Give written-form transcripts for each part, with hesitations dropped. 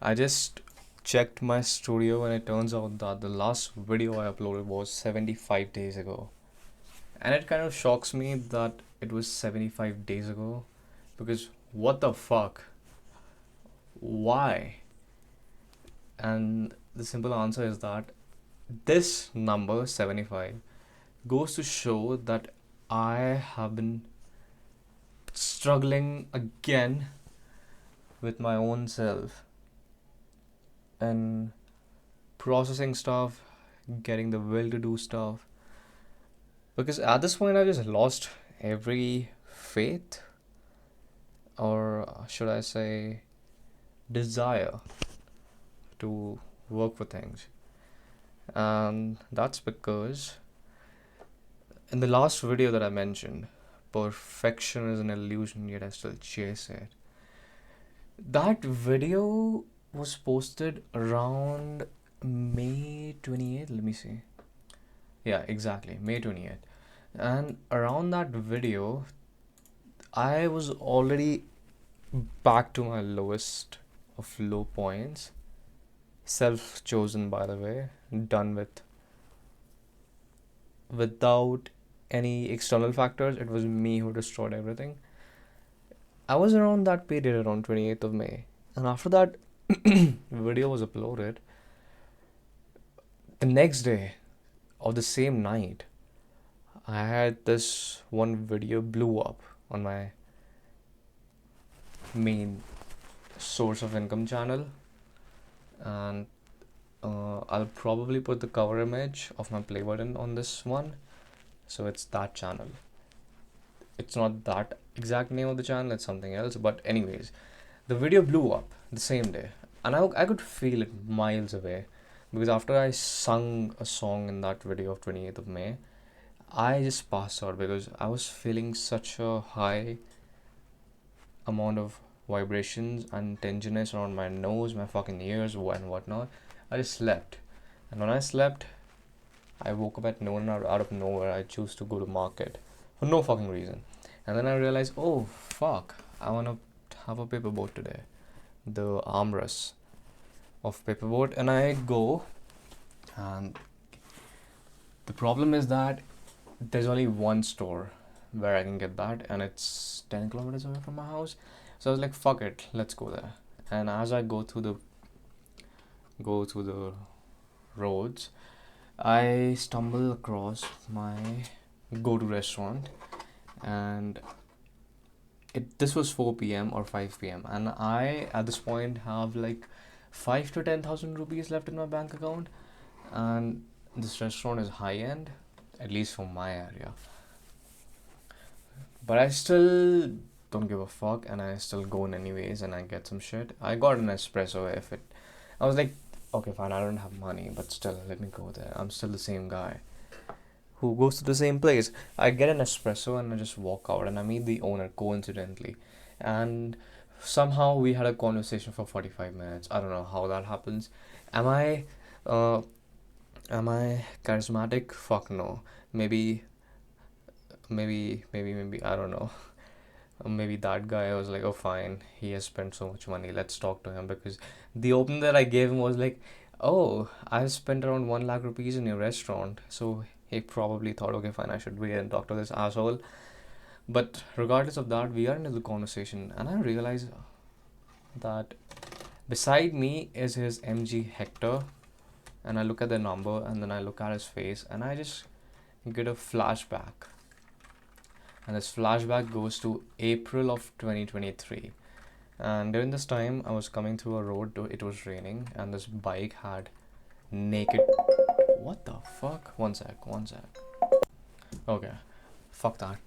I just checked my studio and it turns out that the last video I uploaded was 75 days ago. And it kind of shocks me that it was 75 days ago because what the fuck? Why? And the simple answer is that this number 75 goes to show that I have been struggling again with my own self and processing stuff, getting the will to do stuff. Because at this point, I just lost every faith, or should I say, desire to work for things. And that's because in the last video that I mentioned, perfection is an illusion, yet I still chase it. That video was posted around May 28th. Let me see. Yeah, exactly, May 28th. And around that video, I was already back to my lowest of low points. Self chosen, by the way, done with without any external factors. It was me who destroyed everything. I was around that period around 28th of May. And after that video was uploaded, the next day of the same night, I had this one video blew up on my main source of income channel, and I'll probably put the cover image of my play button on this one. So it's that channel. It's not that exact name of the channel, it's something else. But, anyways, the video blew up the same day, and I could feel it miles away because after I sung a song in that video of 28th of May, I just passed out because I was feeling such a high amount of vibrations and tenderness around my nose, my fucking ears, and whatnot. I just slept. And when I slept, I woke up at noon out of nowhere. I chose to go to market for no fucking reason. And then I realized, oh fuck, I wanna have a paperboat today. The armrest of paperboat. And I go, and the problem is that there's only one store where I can get that, and it's 10 kilometers away from my house. So I was like, fuck it, let's go there. And as I go through the roads, I stumble across my go-to restaurant, and this was 4 p.m. or 5 p.m. and I at this point have like 5 to 10,000 rupees left in my bank account, and this restaurant is high end, at least for my area. But I still don't give a fuck, and I still go in anyways, and I get some shit. I got an espresso. If it, I was like, okay, fine, I don't have money, but still, let me go there. I'm still the same guy who goes to the same place. I get an espresso and I just walk out, and I meet the owner coincidentally, and somehow we had a conversation for 45 minutes. I don't know how that happens. Am I, uh, am I charismatic? Fuck no. Maybe, maybe. I don't know. Maybe that guy was like, oh, fine, he has spent so much money, let's talk to him. Because the opening that I gave him was like, oh, I've spent around 1 lakh rupees in your restaurant. So he probably thought, okay, fine, I should wait and talk to this asshole. But regardless of that, we are into the conversation, and I realize that beside me is his MG Hector. And I look at the number, and then I look at his face, and I just get a flashback. And this flashback goes to April of 2023. And during this time, I was coming through a road. It was raining, and this bike had naked. What the fuck? One sec, one sec. Okay, fuck that.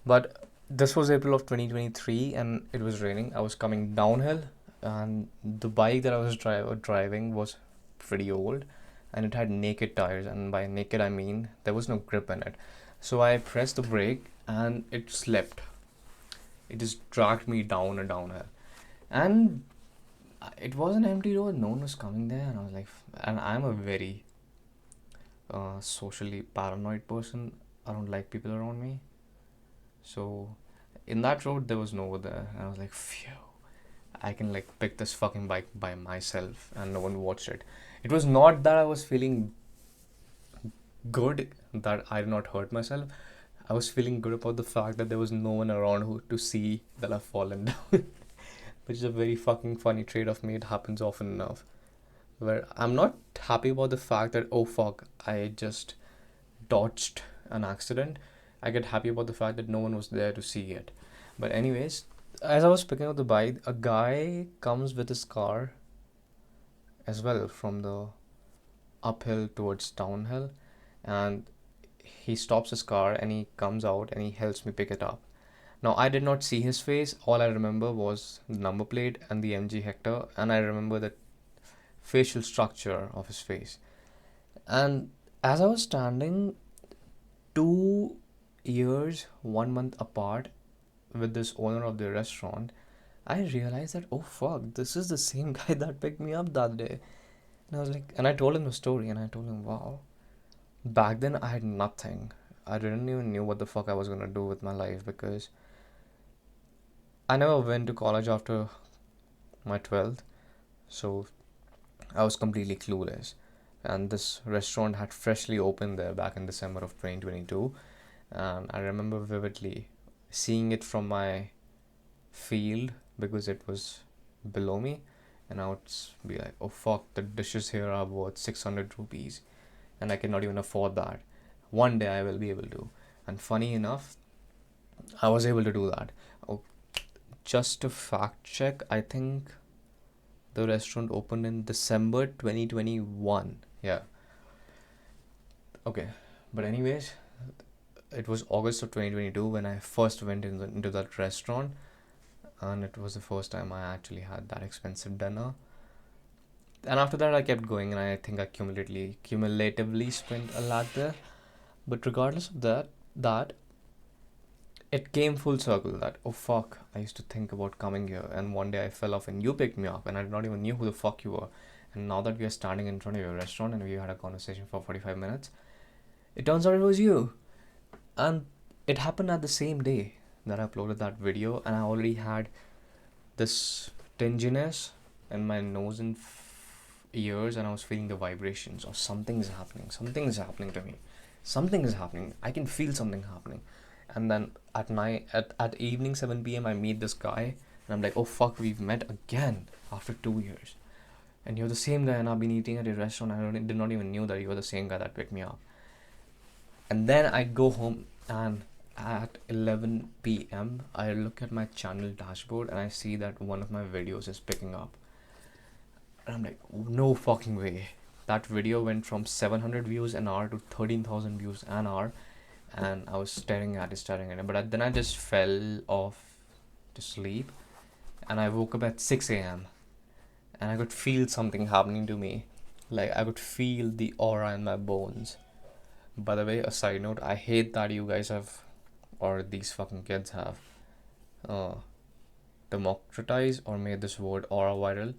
But this was April of 2023, and it was raining. I was coming downhill, and the bike that I was driving was pretty old, and it had naked tires. And by naked, I mean there was no grip in it. So I pressed the brake, and it slipped. It just dragged me down a downhill, and it was an empty road. No one was coming there, and I was like, and I'm a very socially paranoid person. I don't like people around me. So in that road, there was no one there, and I was like, phew. I can like pick this fucking bike by myself and no one watched it. It was not that I was feeling good that I did not hurt myself. I was feeling good about the fact that there was no one around who to see that I've fallen down, which is a very fucking funny trait of me. It happens often enough. Where I'm not happy about the fact that, oh fuck, I just dodged an accident. I get happy about the fact that no one was there to see it. But anyways, as I was picking up the bike, a guy comes with his car as well from the uphill towards downhill, and he stops his car and he comes out and he helps me pick it up. Now I did not see his face. All I remember was the number plate and the MG Hector, and I remember the facial structure of his face. And as I was standing 2 years, 1 month apart with this owner of the restaurant, I realized that, oh fuck, this is the same guy that picked me up that day. And I was like, and I told him the story, and I told him, wow, back then I had nothing. I didn't even knew what the fuck I was gonna do with my life because I never went to college after my 12th, so I was completely clueless. And this restaurant had freshly opened there back in December of 2022, and I remember vividly seeing it from my field because it was below me, and I would be like, oh fuck, the dishes here are worth 600 rupees and I cannot even afford that. One day I will be able to. And funny enough, I was able to do that. Oh, just to fact check, I think the restaurant opened in December 2021. Yeah. Okay. But anyways, it was August of 2022 when I first went into that restaurant, and it was the first time I actually had that expensive dinner. And after that, I kept going, and I think I cumulatively spent a lot there. But regardless of that it came full circle that, oh fuck, I used to think about coming here, and one day I fell off and you picked me up, and I did not even knew who the fuck you were. And now that we are standing in front of your restaurant and we had a conversation for 45 minutes, it turns out it was you. And it happened at the same day that I uploaded that video, and I already had this tinginess in my nose and ears, and I was feeling the vibrations, or something is happening. Something is happening to me. Something is happening. I can feel something happening. And then at night, at evening 7 p.m., I meet this guy, and I'm like, oh fuck, we've met again after 2 years. And you're the same guy, and I've been eating at your restaurant. Did not even knew that you were the same guy that picked me up. And then I go home, and at 11 p.m., I look at my channel dashboard and I see that one of my videos is picking up. And I'm like, no fucking way. That video went from 700 views an hour to 13,000 views an hour. And I was staring at it. But then I just fell off to sleep. And I woke up at 6 a.m. And I could feel something happening to me. Like, I could feel the aura in my bones. By the way, a side note, I hate that you guys have, or these fucking kids have, uh, democratized or made this word aura viral.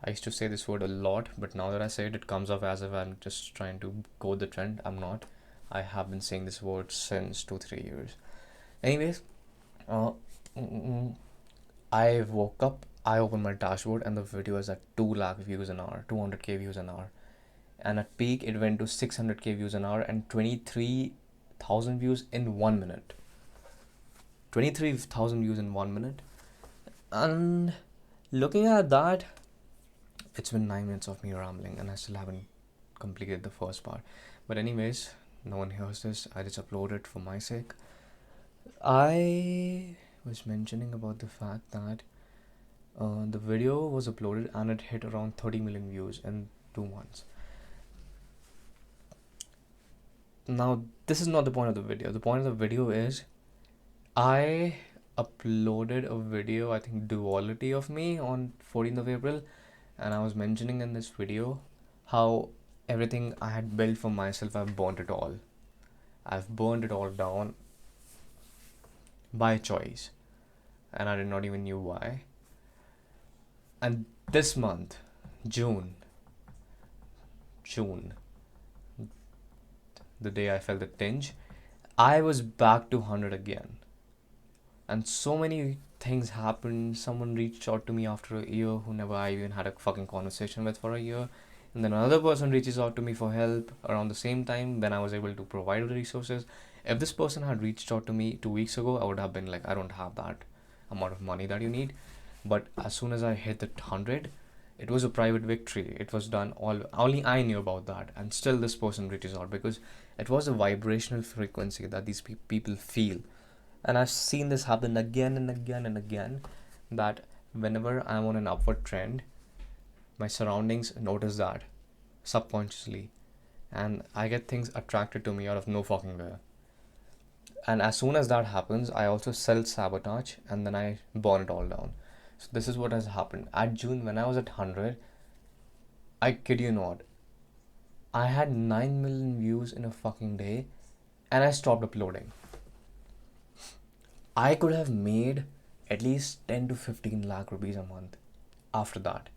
I used to say this word a lot, but now that I say it, it comes off as if I'm just trying to go the trend. I'm not. I have been saying this word since 2-3 years. Anyways, uh, I woke up, I opened my dashboard, and the video is at 2 lakh views an hour, 200k views an hour. And at peak, it went to 600k views an hour and 23,000 views in 1 minute. 23,000 views in 1 minute. And looking at that, it's been 9 minutes of me rambling, and I still haven't completed the first part. But anyways, no one hears this. I just upload it for my sake. I was mentioning about the fact that the video was uploaded and it hit around 30 million views in 2 months. Now, this is not the point of the video. The point of the video is I uploaded a video, I think Duality of Me, on 14th of April, and I was mentioning in this video how everything I had built for myself, I've burnt it all. I've burned it all down by choice, and I did not even knew why. And this month, June, the day I felt the tinge, I was back to 100 again. And so many things happened. Someone reached out to me after a year who never I even had a fucking conversation with for a year. And then another person reaches out to me for help around the same time. Then I was able to provide the resources. If this person had reached out to me 2 weeks ago, I would have been like, I don't have that amount of money that you need. But as soon as I hit the 100, it was a private victory. It was done all only I knew about that, and still this person reaches out because it was a vibrational frequency that these people feel. And I've seen this happen again and again and again, that whenever I'm on an upward trend, my surroundings notice that subconsciously, and I get things attracted to me out of no fucking way. And as soon as that happens, I also self sabotage and then I burn it all down. So this is what has happened. At June, when I was at 100, I kid you not, I had 9 million views in a fucking day, and I stopped uploading. I could have made at least 10 to 15 lakh rupees a month after that.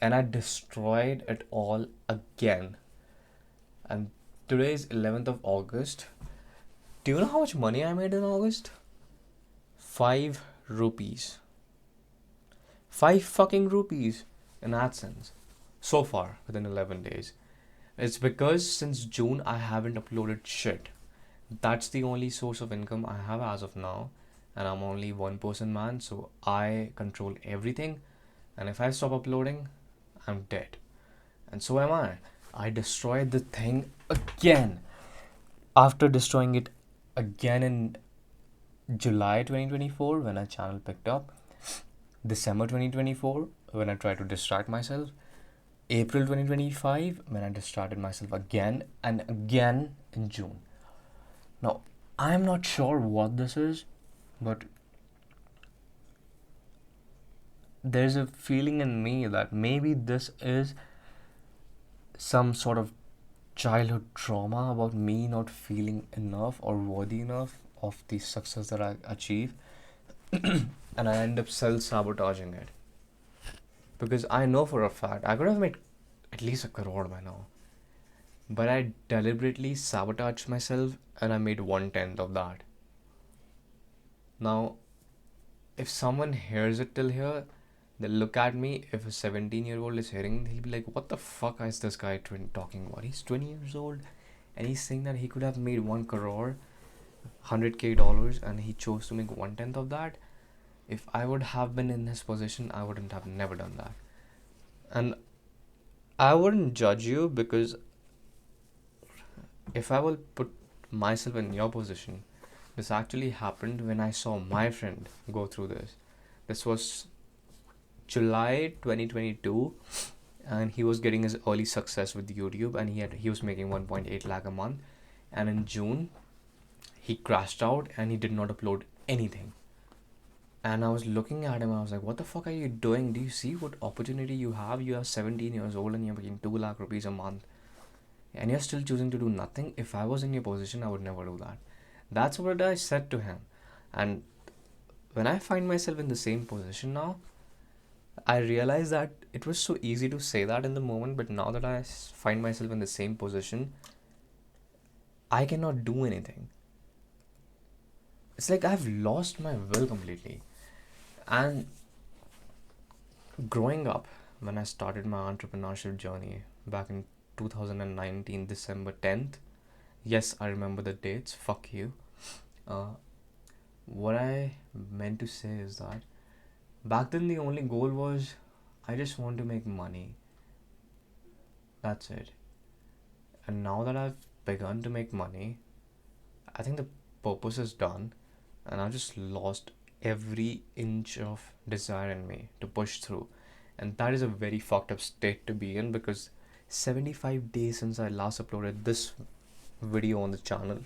And I destroyed it all again. And today is 11th of August. Do you know how much money I made in August? 5 rupees. 5 fucking rupees in AdSense so far within 11 days. It's because since June I haven't uploaded shit. That's the only source of income I have as of now, and I'm only one person man, so I control everything. And if I stop uploading, I'm dead. And so am I. I destroyed the thing again. After destroying it again in July 2024 when our channel picked up, December 2024 when I tried to distract myself, April 2025 when I distracted myself again, and again in June. Now, I'm not sure what this is, but there's a feeling in me that maybe this is some sort of childhood trauma about me not feeling enough or worthy enough of the success that I achieve, and I end up self sabotaging it. Because I know for a fact I could have made at least a crore by now, but I deliberately sabotaged myself and I made 1/10 of that. Now, if someone hears it till here, they'll look at me. If a 17-year-old is hearing, he'll be like, what the fuck is this guy talking about? He's 20 years old and he's saying that he could have made 1 crore, $100K, and he chose to make 1/10 of that. If I would have been in his position, I wouldn't have never done that. And I wouldn't judge you, because if I will put myself in your position, this actually happened when I saw my friend go through this. This was July 2022, and he was getting his early success with YouTube, and he was making 1.8 lakh a month. And in June, he crashed out and he did not upload anything. And I was looking at him, I was like, what the fuck are you doing? Do you see what opportunity you have? You are 17 years old and you're making 2 lakh rupees a month, and you're still choosing to do nothing. If I was in your position, I would never do that. That's what I said to him. And when I find myself in the same position now, I realize that it was so easy to say that in the moment, but now that I find myself in the same position, I cannot do anything. It's like I've lost my will completely. And growing up, when I started my entrepreneurship journey back in 2019, December 10th, yes, I remember the dates, fuck you. What I meant to say is that back then the only goal was I just want to make money. That's it. And now that I've begun to make money, I think the purpose is done, and I've just lost every inch of desire in me to push through. And that is a very fucked up state to be in, because 75 days since I last uploaded this video on the channel,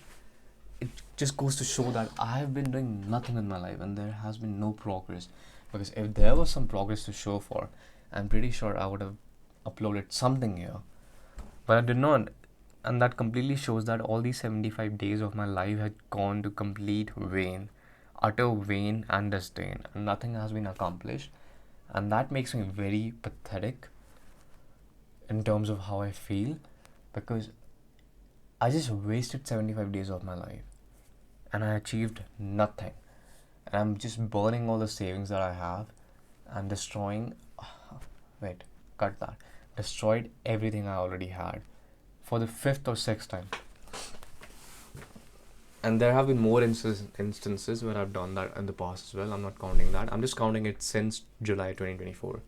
it just goes to show that I have been doing nothing in my life and there has been no progress. Because if there was some progress to show for, I'm pretty sure I would have uploaded something here. But I did not. And that completely shows that all these 75 days of my life had gone to complete vain, utter vain and disdain, and nothing has been accomplished. And that makes me very pathetic in terms of how I feel, because I just wasted 75 days of my life and I achieved nothing. and I'm just burning all the savings that I have and destroying. Wait, cut that. Destroyed everything I already had for the fifth or sixth time. And there have been more instances where I've done that in the past as well. I'm not counting that. I'm just counting it since July 2024.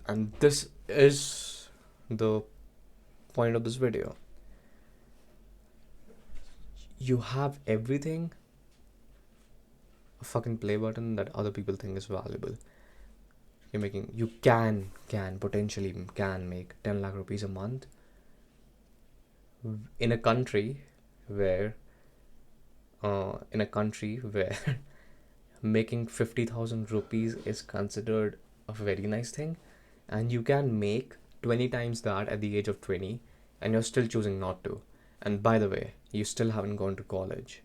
And this is the point of this video. You have everything, a fucking play button that other people think is valuable. You can potentially can make 10 lakh rupees a month in a country where making 50,000 rupees is considered a very nice thing, and you can make 20 times that at the age of 20, and you're still choosing not to. And by the way, you still haven't gone to college.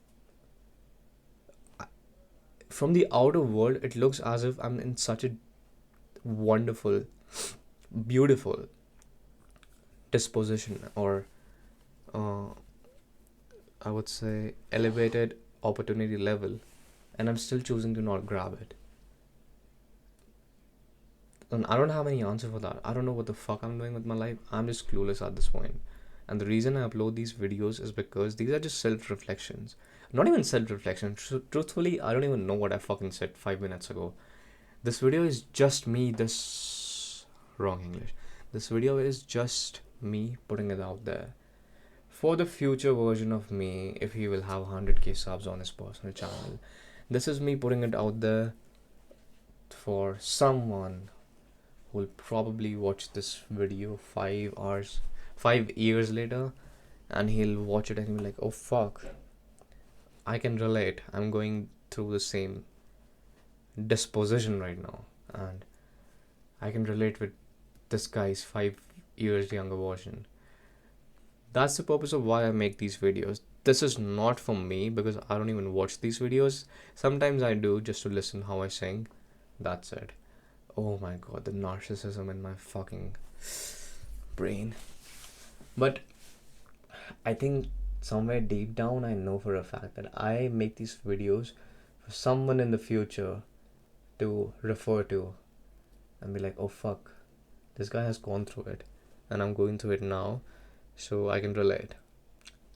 From the outer world, it looks as if I'm in such a wonderful, beautiful disposition, or I would say elevated opportunity level, and I'm still choosing to not grab it. And I don't have any answer for that. I don't know what the fuck I'm doing with my life. I'm just clueless at this point. And the reason I upload these videos is because these are just self-reflections. Not even self-reflection. Truthfully, I don't even know what I fucking said 5 minutes ago. This video is just me, wrong English. This video is just me putting it out there. For the future version of me, if he will have 100k subs on his personal channel, this is me putting it out there for someone who will probably watch this video 5 years later, and he'll watch it and he'll be like, oh fuck, I can relate. I'm going through the same disposition right now, and I can relate with this guy's 5 years younger version. That's the purpose of why I make these videos. This is not for me because I don't even watch these videos. Sometimes I do just to listen how I sing. That's it. Oh my god, the narcissism in my fucking brain. But I think somewhere deep down I know for a fact that I make these videos for someone in the future to refer to and be like, oh fuck, this guy has gone through it and I'm going through it now, so I can relate.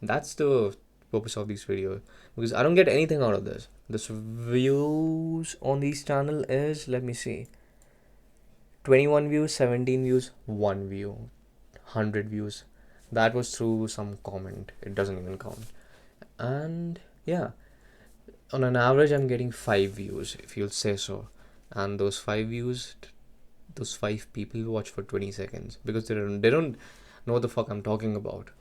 That's the purpose of these videos, because I don't get anything out of this. This views on this channel is, let me see, 21 views, 17 views, 1 view, 100 views. That was through some comment. It doesn't even count. And yeah, on an average I'm getting 5 views, if you'll say so. And those 5 views, those 5 people watch for 20 seconds because they don't know what the fuck I'm talking about.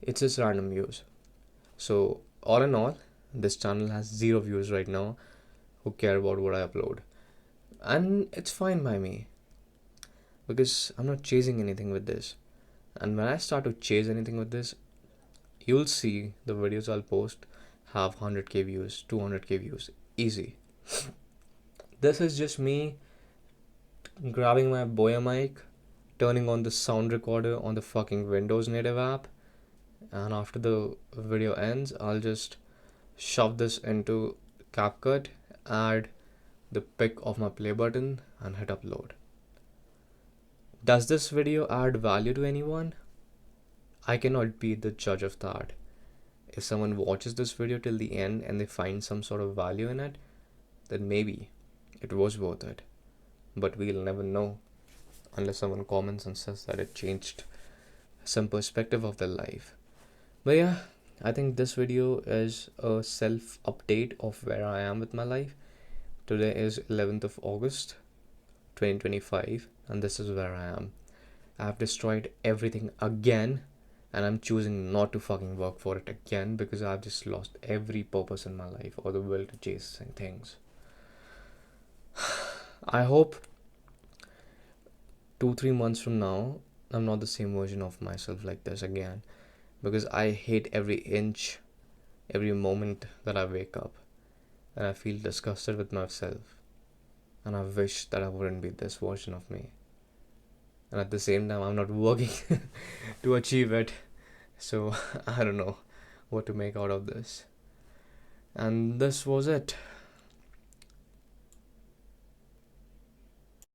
It's just random views. So all in all, this channel has 0 views right now who care about what I upload. And it's fine by me, because I'm not chasing anything with this. And when I start to chase anything with this, you'll see the videos I'll post have 100k views, 200k views, easy. This is just me grabbing my Boya mic, turning on the sound recorder on the fucking Windows native app, and after the video ends, I'll just shove this into CapCut, add the pic of my play button, and hit upload. Does this video add value to anyone? I cannot be the judge of that. If someone watches this video till the end and they find some sort of value in it, then maybe it was worth it. But we'll never know unless someone comments and says that it changed some perspective of their life. But yeah, I think this video is a self update of where I am with my life. Today is 11th of August 2025, and this is where I am. I've destroyed everything again, and I'm choosing not to fucking work for it again because I've just lost every purpose in my life or the will to chase things. I hope 2-3 months from now I'm not the same version of myself like this again, because I hate every inch, every moment that I wake up, and I feel disgusted with myself, and I wish that I wouldn't be this version of me. And at the same time, I'm not working to achieve it, so I don't know what to make out of this. And this was it.